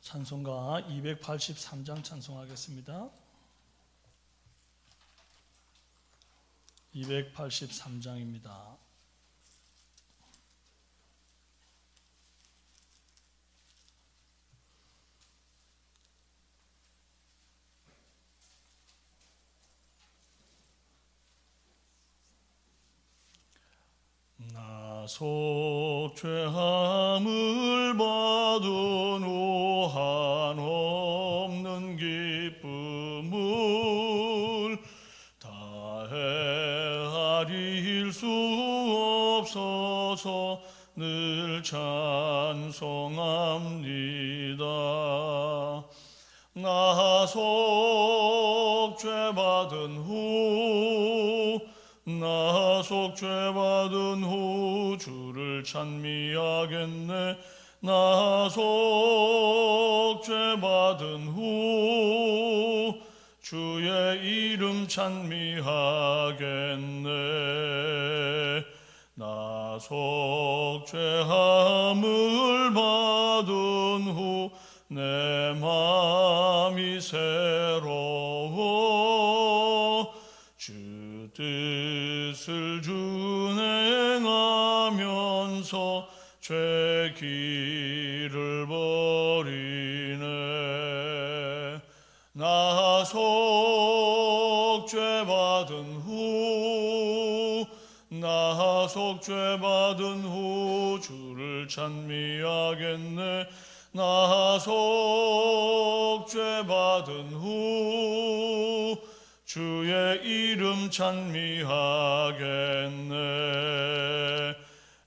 찬송가 283장 찬송하겠습니다. 283장입니다. 나속 죄함을 받은 후 한없는 기쁨을 다 헤아릴 수 없어서 늘 찬송합니다. 나속 죄받은 후 나속 죄받은 후 주를 찬미하겠네. 나속 죄받은 후 주의 이름 찬미하겠네. 나속 죄함을 받은 후 내 맘이 새로워 주 뜻을 준행하면서 죄 길을 버리네. 나속 죄받은 후 나속 죄받은 후 주를 찬미하겠네. 나속 죄받은 후 주의 이름 찬미하겠네.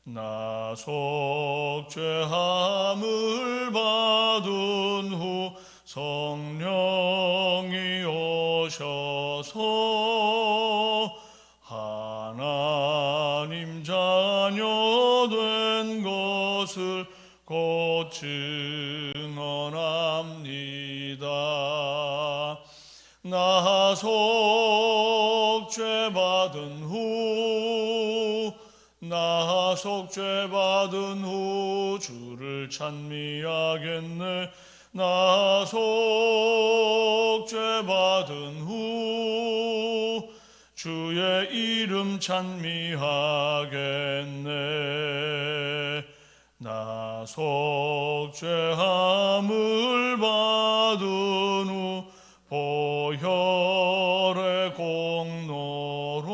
나속 죄함을 받은 후 성령이 오셔서 하나님 자녀 된 것을 곧 증언합니다. 나속 죄받은 후 나속 죄받은 후 주를 찬미하겠네. 나속 죄받은 후 주의 이름 찬미하겠네. 나속 죄함을 받은 후 보혈의 공로로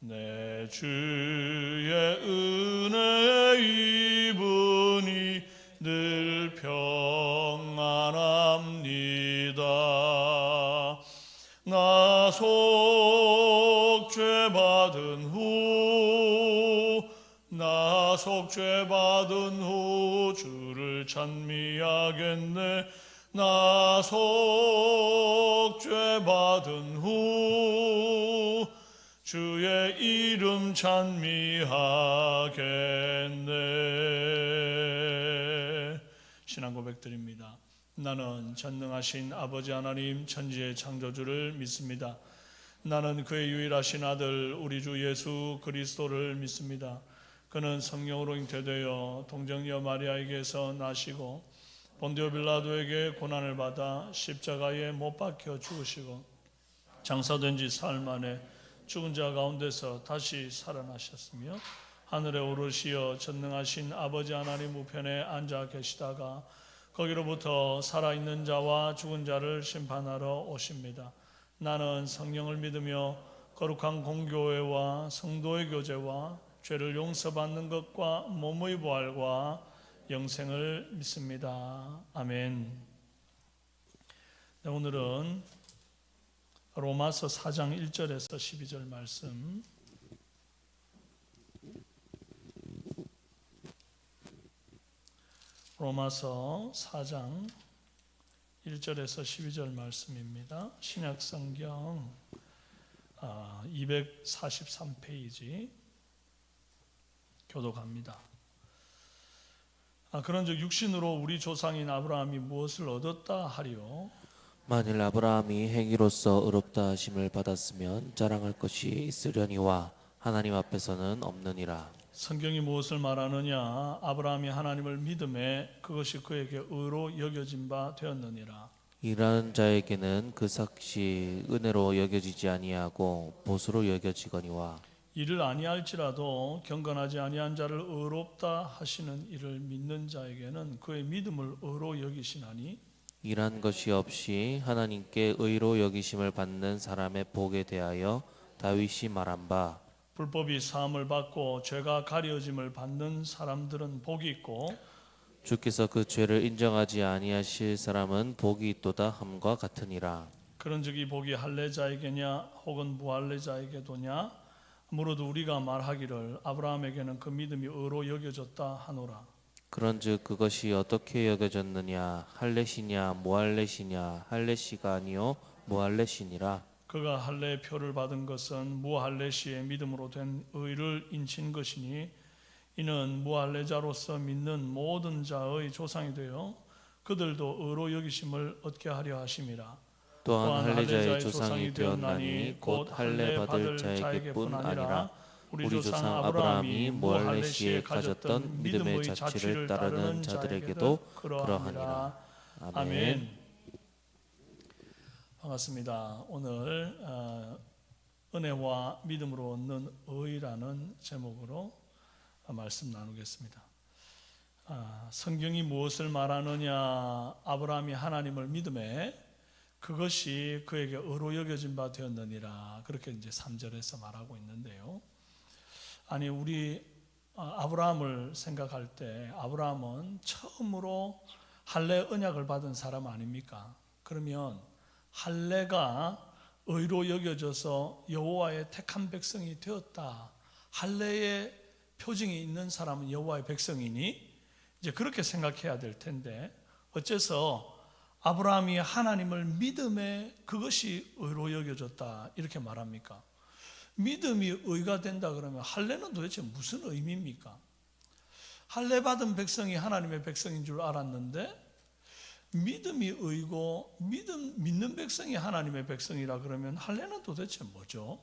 내 주의 은혜 입으니 늘 평안합니다. 나속 죄받은 후 나속 죄받은 후 주를 찬미하겠네. 나속 죄받은 후 주의 이름 찬미하겠네. 신앙 고백드립니다. 나는 전능하신 아버지 하나님 천지의 창조주를 믿습니다. 나는 그의 유일하신 아들 우리 주 예수 그리스도를 믿습니다. 그는 성령으로 잉태되어 동정녀 마리아에게서 나시고 본디오 빌라도에게 고난을 받아 십자가에 못 박혀 죽으시고 장사된 지 사흘 만에 죽은 자 가운데서 다시 살아나셨으며 하늘에 오르시어 전능하신 아버지 하나님 우편에 앉아 계시다가 거기로부터 살아있는 자와 죽은 자를 심판하러 오십니다. 나는 성령을 믿으며 거룩한 공교회와 성도의 교제와 죄를 용서받는 것과 몸의 부활과 영생을 믿습니다. 아멘. 네, 오늘은 로마서 4장 1절에서 12절 말씀, 로마서 4장 1절에서 12절 말씀입니다. 신약성경 243페이지 교독합니다. 그런즉 육신으로 우리 조상인 아브라함이 무엇을 얻었다 하리요? 만일 아브라함이 행위로서 의롭다 하심을 받았으면 자랑할 것이 있으려니와 하나님 앞에서는 없느니라. 성경이 무엇을 말하느냐? 아브라함이 하나님을 믿음에 그것이 그에게 의로 여겨진 바 되었느니라. 일하는 자에게는 그 삭시 은혜로 여겨지지 아니하고 보수로 여겨지거니와 이를 아니할지라도 경건하지 아니한 자를 의롭다 하시는 이를 믿는 자에게는 그의 믿음을 의로 여기시나니 일한 것이 없이 하나님께 의로 여기심을 받는 사람의 복에 대하여 다윗이 말한 바 불법이 사함을 받고 죄가 가려짐을 받는 사람들은 복이 있고 주께서 그 죄를 인정하지 아니하실 사람은 복이 있도다 함과 같으니라. 그런즉 이 복이 할례자에게냐 혹은 무할례자에게도냐 무릇 우리가 말하기를 아브라함에게는 그 믿음이 의로 여겨졌다 하노라. 그런즉 그것이 어떻게 여겨졌느냐 할례시냐 무할례시냐 할례시가 아니요 무할례시니라. 그가 할례의 표를 받은 것은 무할례시의 믿음으로 된 의를 인친 것이니 이는 무할례자로서 믿는 모든 자의 조상이 되어 그들도 의로 여기심을 얻게 하려 하심이라. 또한 할례자의 조상이 되었나니 곧 할례 받을 자에게뿐 아니라 우리 조상 아브라함이 무할례시에 가졌던 믿음의 자취를 따르는 자들에게도 그러하니라. 아멘. 반갑습니다. 오늘 은혜와 믿음으로 얻는 의라는 제목으로 말씀 나누겠습니다. 성경이 무엇을 말하느냐? 아브라함이 하나님을 믿음에 그것이 그에게 의로 여겨진 바 되었느니라. 그렇게 이제 3절에서 말하고 있는데요. 아니 우리 아브라함을 생각할 때 아브라함은 처음으로 할례 언약을 받은 사람 아닙니까? 그러면 할례가 의로 여겨져서 여호와의 택한 백성이 되었다. 할례의 표징이 있는 사람은 여호와의 백성이니 이제 그렇게 생각해야 될 텐데 어째서 아브라함이 하나님을 믿음에 그것이 의로 여겨졌다 이렇게 말합니까? 믿음이 의가 된다 그러면 할례는 도대체 무슨 의미입니까? 할례 받은 백성이 하나님의 백성인 줄 알았는데 믿음이 의고 믿는 백성이 하나님의 백성이라 그러면 할례는 도대체 뭐죠?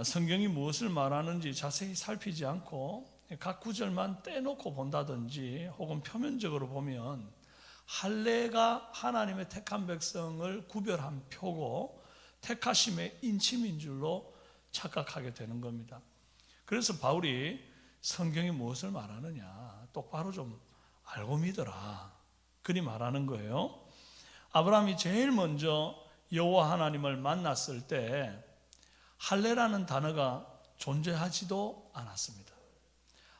성경이 무엇을 말하는지 자세히 살피지 않고 각 구절만 떼놓고 본다든지 혹은 표면적으로 보면 할례가 하나님의 택한 백성을 구별한 표고 택하심의 인침인 줄로 착각하게 되는 겁니다. 그래서 바울이 성경이 무엇을 말하느냐 똑바로 좀 알고 믿어라 그리 말하는 거예요. 아브라함이 제일 먼저 여호와 하나님을 만났을 때 할례라는 단어가 존재하지도 않았습니다.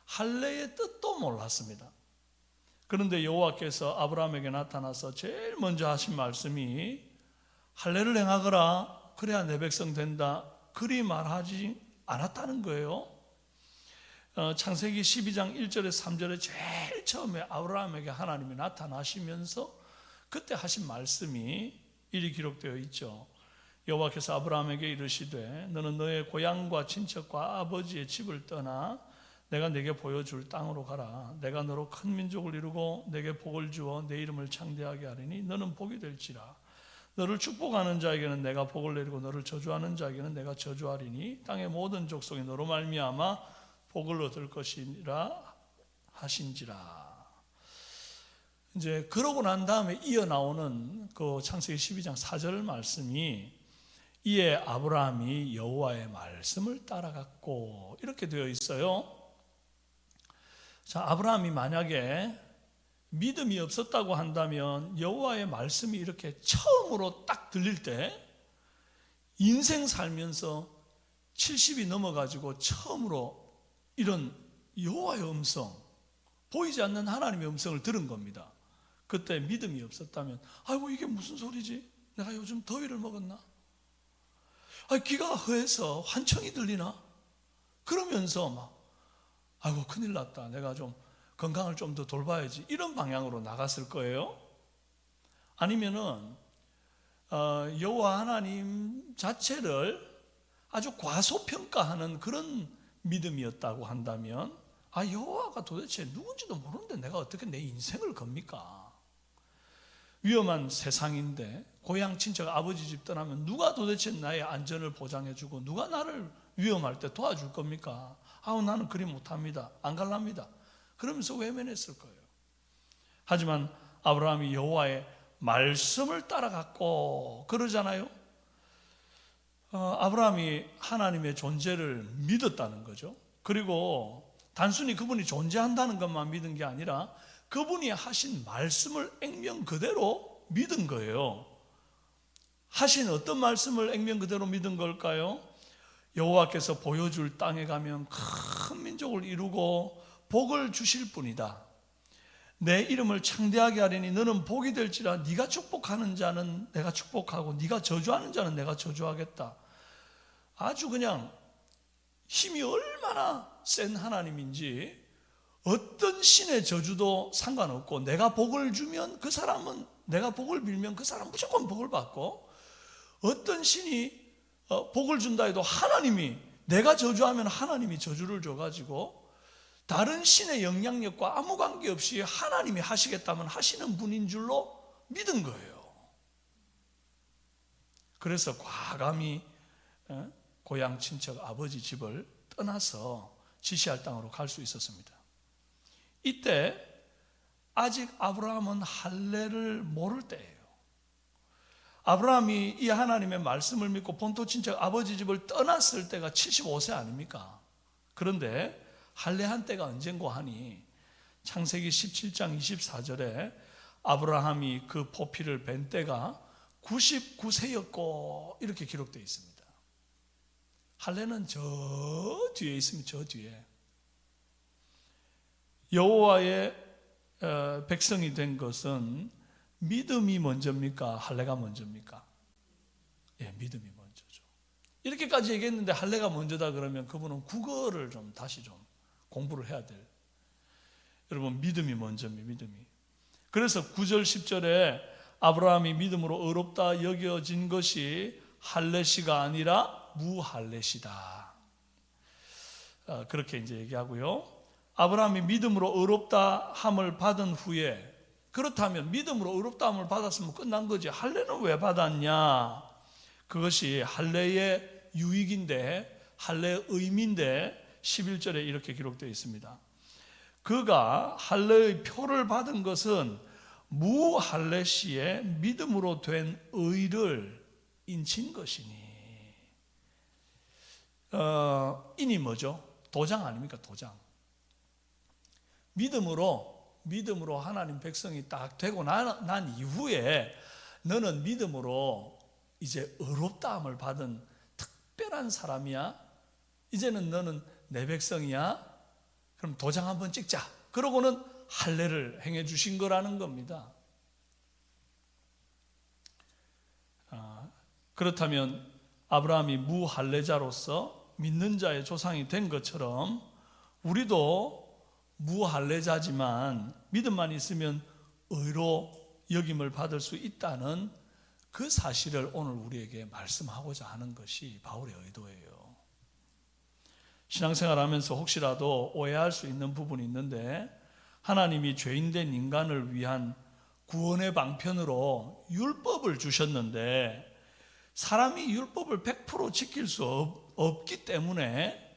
할례의 뜻도 몰랐습니다. 그런데 여호와께서 아브라함에게 나타나서 제일 먼저 하신 말씀이 할례를 행하거라 그래야 내 백성 된다 그리 말하지 않았다는 거예요. 창세기 12장 1절에 3절에 제일 처음에 아브라함에게 하나님이 나타나시면서 그때 하신 말씀이 이리 기록되어 있죠. 여호와께서 아브라함에게 이르시되 너는 너의 고향과 친척과 아버지의 집을 떠나 내가 네게 보여줄 땅으로 가라. 내가 너로 큰 민족을 이루고 네게 복을 주어 내 이름을 창대하게 하리니 너는 복이 될지라. 너를 축복하는 자에게는 내가 복을 내리고 너를 저주하는 자에게는 내가 저주하리니 땅의 모든 족속이 너로 말미암아 복을 얻을 것이라 하신지라. 이제 그러고 난 다음에 이어 나오는 그 창세기 12장 4절 말씀이 이에 아브라함이 여호와의 말씀을 따라갔고 이렇게 되어 있어요. 자, 아브라함이 만약에 믿음이 없었다고 한다면 여호와의 말씀이 이렇게 처음으로 딱 들릴 때 인생 살면서 70이 넘어가지고 처음으로 이런 여호와의 음성, 보이지 않는 하나님의 음성을 들은 겁니다. 그때 믿음이 없었다면 아이고 이게 무슨 소리지? 내가 요즘 더위를 먹었나? 귀가 허해서 환청이 들리나? 그러면서 막 아이고 큰일 났다. 내가 좀 건강을 좀 더 돌봐야지. 이런 방향으로 나갔을 거예요. 아니면은 여호와 하나님 자체를 아주 과소평가하는 그런 믿음이었다고 한다면 여호와가 도대체 누군지도 모르는데 내가 어떻게 내 인생을 겁니까? 위험한 세상인데 고향 친척 아버지 집 떠나면 누가 도대체 나의 안전을 보장해주고 누가 나를 위험할 때 도와줄 겁니까? 아우 나는 그리 못합니다. 안 갈랍니다. 그러면서 외면했을 거예요. 하지만 아브라함이 여호와의 말씀을 따라갔고 그러잖아요. 아브라함이 하나님의 존재를 믿었다는 거죠. 그리고 단순히 그분이 존재한다는 것만 믿은 게 아니라 그분이 하신 말씀을 액면 그대로 믿은 거예요. 하신 어떤 말씀을 액면 그대로 믿은 걸까요? 여호와께서 보여줄 땅에 가면 큰 민족을 이루고 복을 주실 분이다. 내 이름을 창대하게 하리니 너는 복이 될지라 네가 축복하는 자는 내가 축복하고 네가 저주하는 자는 내가 저주하겠다. 아주 그냥 힘이 얼마나 센 하나님인지 어떤 신의 저주도 상관없고 내가 복을 주면 그 사람은 내가 복을 빌면 그 사람은 무조건 복을 받고 어떤 신이 복을 준다 해도 하나님이 내가 저주하면 하나님이 저주를 줘가지고 다른 신의 영향력과 아무 관계없이 하나님이 하시겠다면 하시는 분인 줄로 믿은 거예요. 그래서 과감히 고향 친척 아버지 집을 떠나서 지시할 땅으로 갈 수 있었습니다. 이때 아직 아브라함은 할례를 모를 때예요. 아브라함이 이 하나님의 말씀을 믿고 본토 친척 아버지 집을 떠났을 때가 75세 아닙니까? 그런데 할례한 때가 언젠고 하니 창세기 17장 24절에 아브라함이 그 포피를 벤 때가 99세였고 이렇게 기록되어 있습니다. 할례는 저 뒤에 있습니다. 저 뒤에. 여호와의 백성이 된 것은 믿음이 먼저입니까? 할례가 먼저입니까? 예, 믿음이 먼저죠. 이렇게까지 얘기했는데 할례가 먼저다 그러면 그분은 국어를 좀 다시 좀 공부를 해야 될. 여러분 믿음이 먼저입니다. 믿음이. 그래서 9절 10절에 아브라함이 믿음으로 의롭다 여겨진 것이 할례시가 아니라 무할례시다. 그렇게 이제 얘기하고요. 아브라함이 믿음으로 의롭다 함을 받은 후에 그렇다면 믿음으로 의롭다 함을 받았으면 끝난 거지. 할례는 왜 받았냐? 그것이 할례의 유익인데 할례의 의미인데 11절에 이렇게 기록되어 있습니다. 그가 할례의 표를 받은 것은 무할례 시에 믿음으로 된 의를 인친 것이니. 인이 뭐죠? 도장 아닙니까? 도장. 믿음으로 하나님 백성이 딱 되고 난 이후에 너는 믿음으로 이제 의롭다함을 받은 특별한 사람이야. 이제는 너는 내 백성이야. 그럼 도장 한번 찍자. 그러고는 할례를 행해 주신 거라는 겁니다. 그렇다면 아브라함이 무할례자로서 믿는 자의 조상이 된 것처럼 우리도 무할례자지만 믿음만 있으면 의로 여김을 받을 수 있다는 그 사실을 오늘 우리에게 말씀하고자 하는 것이 바울의 의도예요. 신앙생활하면서 혹시라도 오해할 수 있는 부분이 있는데 하나님이 죄인된 인간을 위한 구원의 방편으로 율법을 주셨는데 사람이 율법을 100% 지킬 수 없기 때문에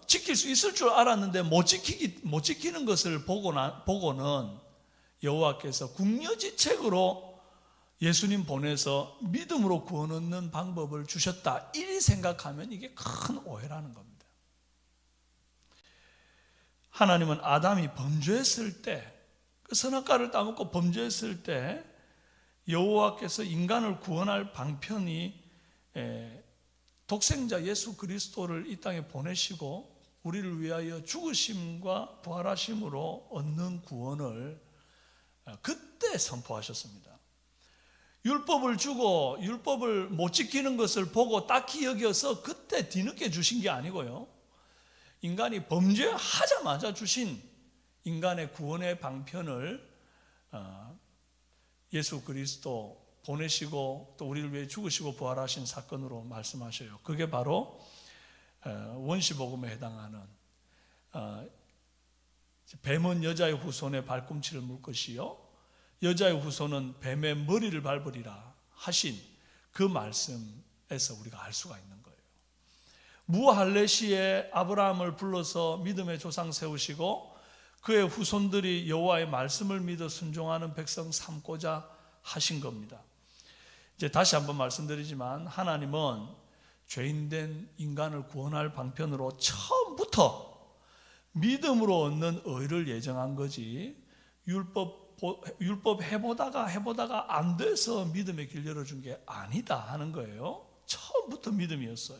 지킬 수 있을 줄 알았는데 못 지키는 것을 보고는 여호와께서 궁여지책으로 예수님 보내서 믿음으로 구원 얻는 방법을 주셨다. 이리 생각하면 이게 큰 오해라는 겁니다. 하나님은 아담이 범죄했을 때, 그 선악과를 따먹고 범죄했을 때 여호와께서 인간을 구원할 방편이 독생자 예수 그리스도를 이 땅에 보내시고 우리를 위하여 죽으심과 부활하심으로 얻는 구원을 그때 선포하셨습니다. 율법을 주고 율법을 못 지키는 것을 보고 딱히 여겨서 그때 뒤늦게 주신 게 아니고요. 인간이 범죄하자마자 주신 인간의 구원의 방편을 예수 그리스도 보내시고 또 우리를 위해 죽으시고 부활하신 사건으로 말씀하셔요. 그게 바로 원시복음에 해당하는 뱀은 여자의 후손의 발꿈치를 물 것이요 여자의 후손은 뱀의 머리를 밟으리라 하신 그 말씀에서 우리가 알 수가 있는 거예요. 무할레시에 아브라함을 불러서 믿음의 조상 세우시고 그의 후손들이 여호와의 말씀을 믿어 순종하는 백성 삼고자 하신 겁니다. 이제 다시 한번 말씀드리지만 하나님은 죄인된 인간을 구원할 방편으로 처음부터 믿음으로 얻는 의를 예정한 거지, 율법 해보다가 안 돼서 믿음의 길 열어준 게 아니다 하는 거예요. 처음부터 믿음이었어요.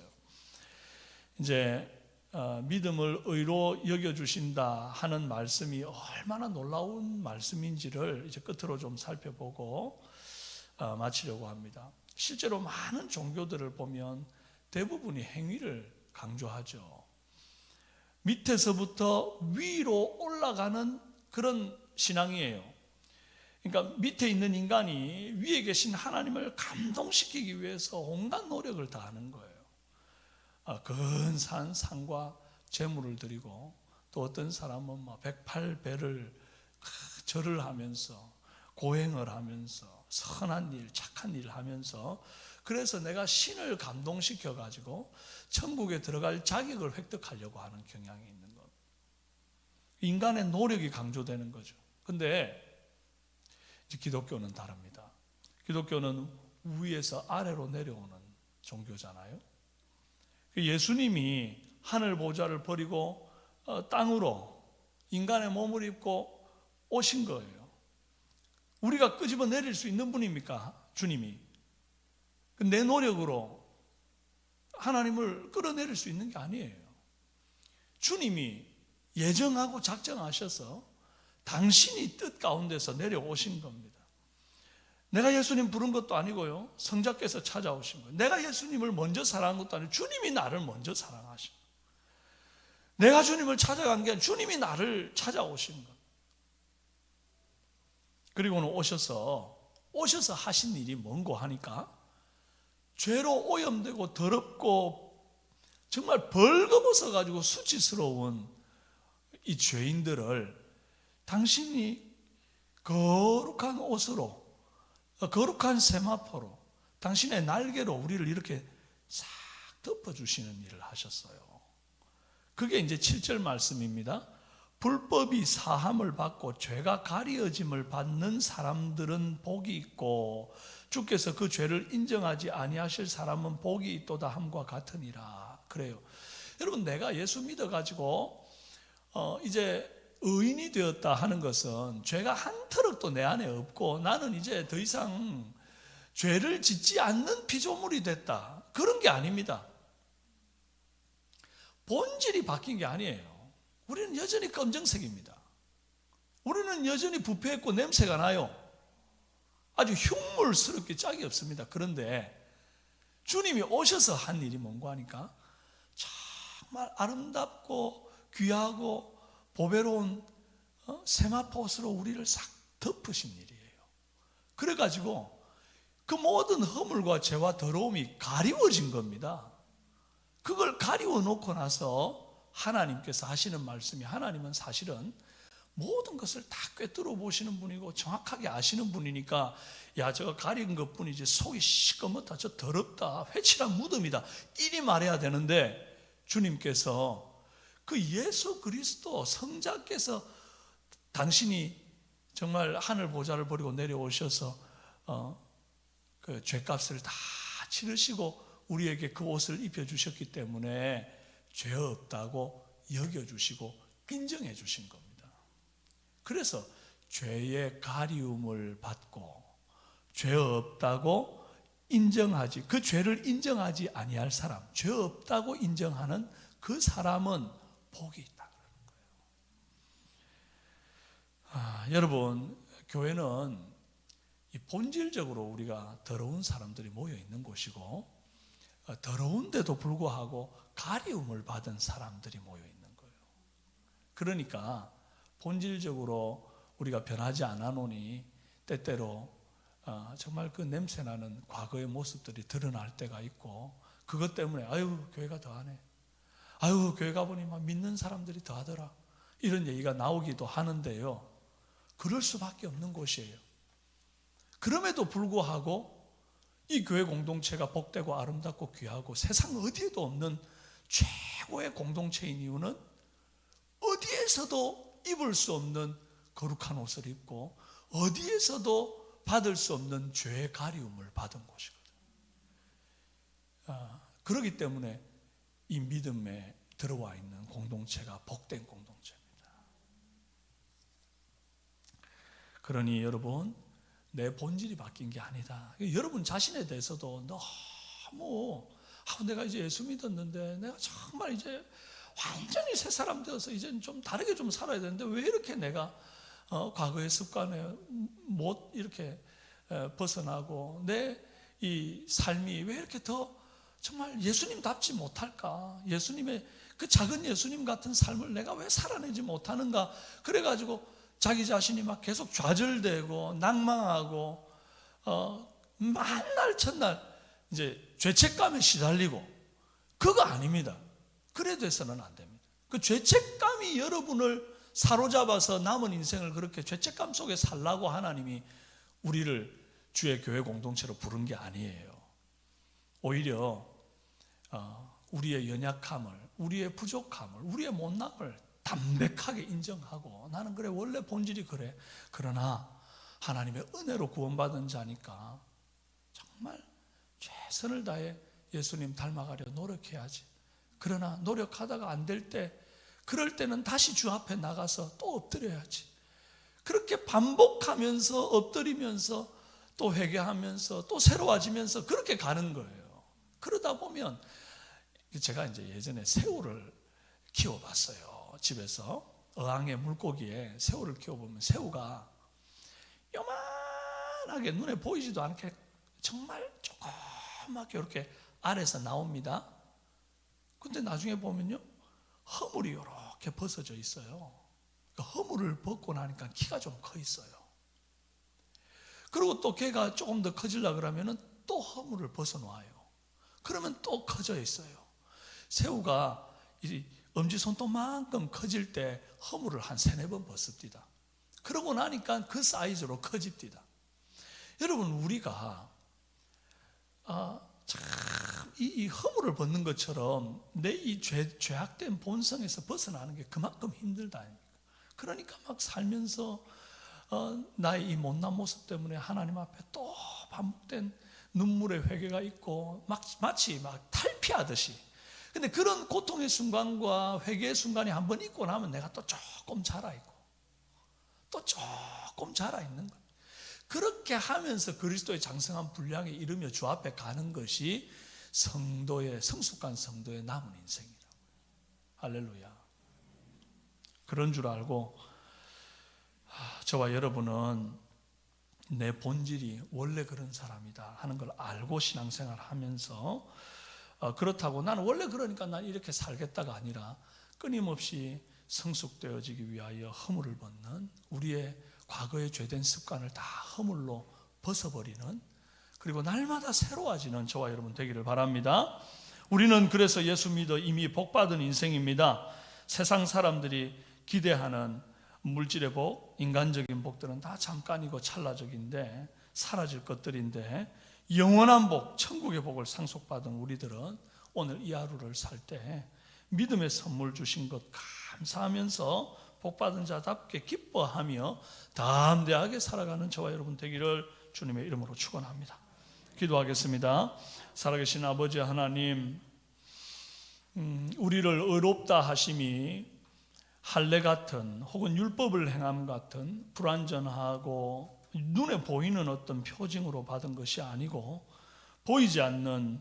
이제 믿음을 의로 여겨주신다 하는 말씀이 얼마나 놀라운 말씀인지를 이제 끝으로 좀 살펴보고 마치려고 합니다. 실제로 많은 종교들을 보면 대부분이 행위를 강조하죠. 밑에서부터 위로 올라가는 그런 신앙이에요. 그러니까 밑에 있는 인간이 위에 계신 하나님을 감동시키기 위해서 온갖 노력을 다하는 거예요. 근사한 상과 제물을 드리고, 또 어떤 사람은 108배를 절을 하면서 고행을 하면서 선한 일, 착한 일을 하면서, 그래서 내가 신을 감동시켜 가지고 천국에 들어갈 자격을 획득하려고 하는 경향이 있는 것. 인간의 노력이 강조되는 거죠. 근데 이제 기독교는 다릅니다. 기독교는 위에서 아래로 내려오는 종교잖아요. 예수님이 하늘 보좌를 버리고 땅으로 인간의 몸을 입고 오신 거예요. 우리가 끄집어 내릴 수 있는 분입니까? 주님이. 내 노력으로 하나님을 끌어내릴 수 있는 게 아니에요. 주님이 예정하고 작정하셔서 당신이 뜻 가운데서 내려오신 겁니다. 내가 예수님 부른 것도 아니고요, 성자께서 찾아오신 거예요. 내가 예수님을 먼저 사랑한 것도 아니고 주님이 나를 먼저 사랑하신 거예요. 내가 주님을 찾아간 게 아니라 주님이 나를 찾아오신 거예요. 그리고는 오셔서 하신 일이 뭔고 하니까, 죄로 오염되고 더럽고 정말 벌거벗어 가지고 수치스러운 이 죄인들을 당신이 거룩한 옷으로, 거룩한 세마포로, 당신의 날개로 우리를 이렇게 싹 덮어주시는 일을 하셨어요. 그게 이제 7절 말씀입니다. 불법이 사함을 받고 죄가 가리어짐을 받는 사람들은 복이 있고 주께서 그 죄를 인정하지 아니하실 사람은 복이 있도다 함과 같으니라. 그래요. 여러분, 내가 예수 믿어가지고 이제 의인이 되었다 하는 것은 죄가 한 터럭도 내 안에 없고 나는 이제 더 이상 죄를 짓지 않는 피조물이 됐다, 그런 게 아닙니다. 본질이 바뀐 게 아니에요. 우리는 여전히 검정색입니다. 우리는 여전히 부패했고 냄새가 나요. 아주 흉물스럽게 짝이 없습니다. 그런데 주님이 오셔서 한 일이 뭔고 하니까 정말 아름답고 귀하고 보배로운 세마포옷으로 우리를 싹 덮으신 일이에요. 그래가지고 그 모든 허물과 죄와 더러움이 가리워진 겁니다. 그걸 가리워 놓고 나서 하나님께서 하시는 말씀이, 하나님은 사실은 모든 것을 다 꿰뚫어 보시는 분이고 정확하게 아시는 분이니까, 야, 저거 가린 것뿐이지 속이 시꺼멓다, 저 더럽다, 회칠한 무덤이다, 이리 말해야 되는데, 주님께서 그 예수 그리스도 성자께서 당신이 정말 하늘 보좌를 버리고 내려오셔서 그 죄값을 다 치르시고 우리에게 그 옷을 입혀주셨기 때문에 죄 없다고 여겨주시고 인정해 주신 겁니다. 그래서 죄의 가리움을 받고 죄 없다고 인정하지, 그 죄를 인정하지 아니할 사람, 죄 없다고 인정하는 그 사람은 복이 있다 그러는 거예요. 여러분, 교회는 본질적으로 우리가 더러운 사람들이 모여 있는 곳이고, 더러운데도 불구하고 가리움을 받은 사람들이 모여 있는 거예요. 그러니까 본질적으로 우리가 변하지 않아 노니 때때로 정말 그 냄새나는 과거의 모습들이 드러날 때가 있고, 그것 때문에 아유 교회가 더하네, 아유 교회 가보니 막 믿는 사람들이 더하더라, 이런 얘기가 나오기도 하는데요, 그럴 수밖에 없는 곳이에요. 그럼에도 불구하고 이 교회 공동체가 복되고 아름답고 귀하고 세상 어디에도 없는 최고의 공동체인 이유는 어디에서도 입을 수 없는 거룩한 옷을 입고 어디에서도 받을 수 없는 죄의 가리움을 받은 곳이거든요. 그렇기 때문에 이 믿음에 들어와 있는 공동체가 복된 공동체입니다. 그러니 여러분, 내 본질이 바뀐 게 아니다. 여러분 자신에 대해서도 너무 내가 이제 예수 믿었는데 내가 정말 이제 완전히 새 사람 되어서 이제 좀 다르게 좀 살아야 되는데 왜 이렇게 내가 과거의 습관에 못 이렇게 벗어나고 내 이 삶이 왜 이렇게 더 정말 예수님답지 못할까? 예수님의 그 작은 예수님 같은 삶을 내가 왜 살아내지 못하는가? 그래가지고 자기 자신이 막 계속 좌절되고 낭망하고 만날 첫날 이제 죄책감에 시달리고, 그거 아닙니다. 그래 돼서는 안 됩니다. 그 죄책감이 여러분을 사로잡아서 남은 인생을 그렇게 죄책감 속에 살라고 하나님이 우리를 주의 교회 공동체로 부른 게 아니에요. 오히려 우리의 연약함을, 우리의 부족함을, 우리의 못남을 담백하게 인정하고, 나는 그래 원래 본질이 그래, 그러나 하나님의 은혜로 구원받은 자니까 정말 최선을 다해 예수님 닮아가려 노력해야지. 그러나 노력하다가 안 될 때, 그럴 때는 다시 주 앞에 나가서 또 엎드려야지. 그렇게 반복하면서 엎드리면서 또 회개하면서 또 새로워지면서 그렇게 가는 거예요. 그러다 보면, 제가 이제 예전에 새우를 키워봤어요. 집에서 어항에 물고기에 새우를 키워보면 새우가 요만하게 눈에 보이지도 않게 정말 조그맣게 이렇게 알에서 나옵니다. 근데 나중에 보면요, 허물이 이렇게 벗어져 있어요. 허물을 벗고 나니까 키가 좀 커 있어요. 그리고 또 걔가 조금 더 커지려고 그러면 또 허물을 벗어놔요. 그러면 또 커져 있어요. 새우가 이 엄지손톱만큼 커질 때 허물을 한 3-4번 벗습니다. 그러고 나니까 그 사이즈로 커집니다. 여러분, 우리가 참 이 허물을 벗는 것처럼 내 이 죄악된 본성에서 벗어나는 게 그만큼 힘들다. 그러니까 막 살면서 나의 이 못난 모습 때문에 하나님 앞에 또 반복된 눈물의 회개가 있고, 마치 막 탈피하듯이. 근데 그런 고통의 순간과 회개의 순간이 한번 있고 나면 내가 또 조금 자라있고 또 조금 자라있는 거예요. 그렇게 하면서 그리스도의 장성한 분량에 이르며 주 앞에 가는 것이 성숙한 성도의 남은 인생이라고요. 할렐루야. 그런 줄 알고 저와 여러분은 내 본질이 원래 그런 사람이다 하는 걸 알고 신앙생활 하면서, 그렇다고 나는 원래 그러니까 난 이렇게 살겠다가 아니라 끊임없이 성숙되어지기 위하여 허물을 벗는, 우리의 과거의 죄된 습관을 다 허물로 벗어버리는, 그리고 날마다 새로워지는 저와 여러분 되기를 바랍니다. 우리는 그래서 예수 믿어 이미 복받은 인생입니다. 세상 사람들이 기대하는 물질의 복, 인간적인 복들은 다 잠깐이고 찰나적인데 사라질 것들인데, 영원한 복, 천국의 복을 상속받은 우리들은 오늘 이 하루를 살 때 믿음의 선물 주신 것 감사하면서 복받은 자답게 기뻐하며 담대하게 살아가는 저와 여러분 되기를 주님의 이름으로 축원합니다. 기도하겠습니다. 살아계신 아버지 하나님, 우리를 의롭다 하심이 할례 같은 혹은 율법을 행함 같은 불완전하고 눈에 보이는 어떤 표징으로 받은 것이 아니고, 보이지 않는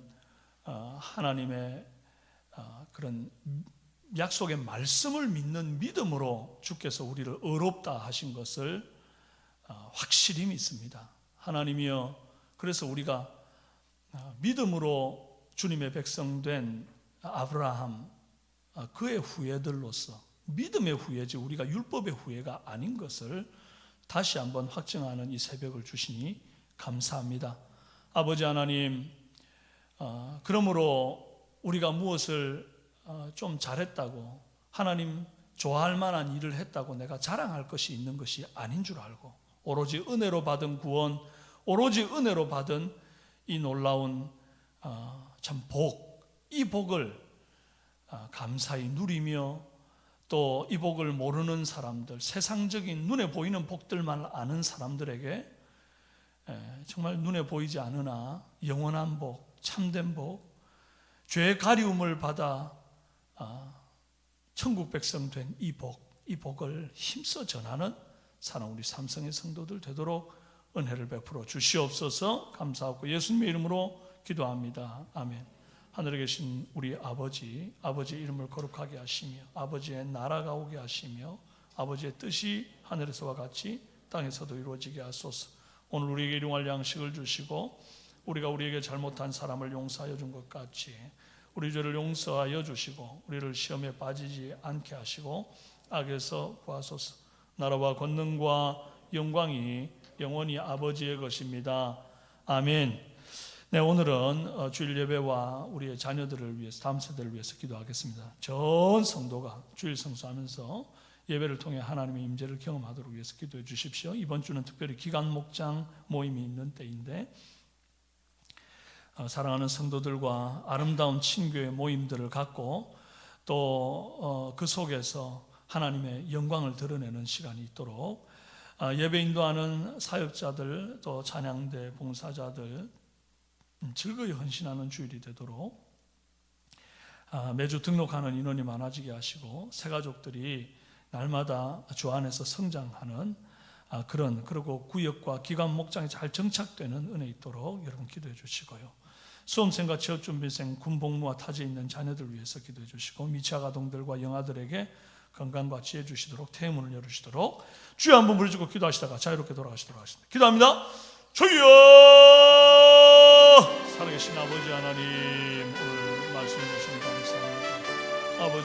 하나님의 그런 약속의 말씀을 믿는 믿음으로 주께서 우리를 의롭다 하신 것을 확실히 믿습니다. 하나님이여, 그래서 우리가 믿음으로 주님의 백성된 아브라함, 그의 후예들로서 믿음의 후예지 우리가 율법의 후예가 아닌 것을 다시 한번 확증하는 이 새벽을 주시니 감사합니다. 아버지 하나님, 그러므로 우리가 무엇을 좀 잘했다고, 하나님 좋아할 만한 일을 했다고 내가 자랑할 것이 있는 것이 아닌 줄 알고, 오로지 은혜로 받은 구원, 오로지 은혜로 받은 이 놀라운 참 복, 이 복을 감사히 누리며 또 이 복을 모르는 사람들, 세상적인 눈에 보이는 복들만 아는 사람들에게 정말 눈에 보이지 않으나 영원한 복, 참된 복, 죄의 가리움을 받아 천국 백성 된 이 복을 힘써 전하는 사랑 우리 삼성의 성도들 되도록 은혜를 베풀어 주시옵소서. 감사하고 예수님의 이름으로 기도합니다. 아멘. 하늘에 계신 우리 아버지, 아버지의 이름을 거룩하게 하시며 아버지의 나라가 오게 하시며 아버지의 뜻이 하늘에서와 같이 땅에서도 이루어지게 하소서. 오늘 우리에게 일용할 양식을 주시고 우리가 우리에게 잘못한 사람을 용서하여 준 것 같이 우리 죄를 용서하여 주시고 우리를 시험에 빠지지 않게 하시고 악에서 구하소서. 나라와 권능과 영광이 영원히 아버지의 것입니다. 아멘. 네, 오늘은 주일 예배와 우리의 자녀들을 위해서, 다음 세대를 위해서 기도하겠습니다. 전 성도가 주일 성수하면서 예배를 통해 하나님의 임재를 경험하도록 위해서 기도해 주십시오. 이번 주는 특별히 기간 목장 모임이 있는 때인데 사랑하는 성도들과 아름다운 친교의 모임들을 갖고 또 그 속에서 하나님의 영광을 드러내는 시간이 있도록 예배 인도하는 사역자들 또 찬양대 봉사자들 즐거이 헌신하는 주일이 되도록 매주 등록하는 인원이 많아지게 하시고 새가족들이 날마다 주 안에서 성장하는 그리고 구역과 기관 목장이 잘 정착되는 은혜 있도록 여러분 기도해 주시고요. 수험생과 취업준비생, 군복무와 타지에 있는 자녀들 위해서 기도해 주시고 미취학 아동들과 영아들에게 건강과 지혜 주시도록 태문을 열으시도록 주여 한번 부르짖고 기도하시다가 자유롭게 돌아가시도록 하겠습니다. 기도합니다. 주여! 살아계신 아버지 하나님, 오늘 말씀 주신 감사합니다. 아버지